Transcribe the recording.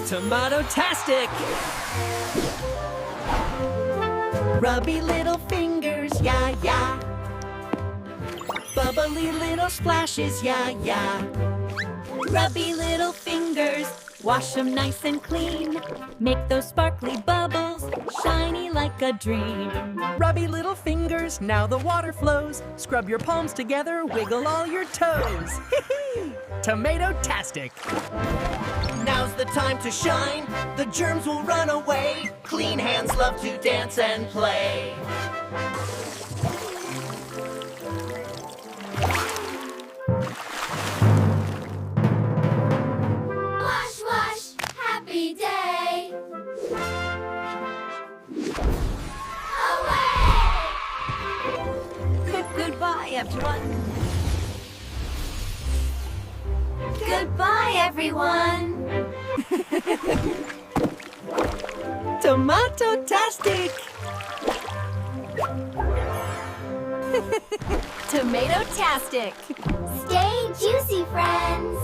Tomato-tastic! Rubby little fingers, yeah, yeah. Bubbly little splashes, yeah, yeah. Rubby little fingers, wash them nice and clean. Make those sparkly bubbles shiny like a dream. Rubby little fingers, now the water flows. Scrub your palms together, wiggle all your toes. Tomato-tastic! Now's the time to shine, the germs will run away. Clean hands love to dance and play. Wash, wash, happy day. Away! Goodbye, everyone. Goodbye, everyone. Tomato-tastic! Tomato-tastic. Stay juicy, friends.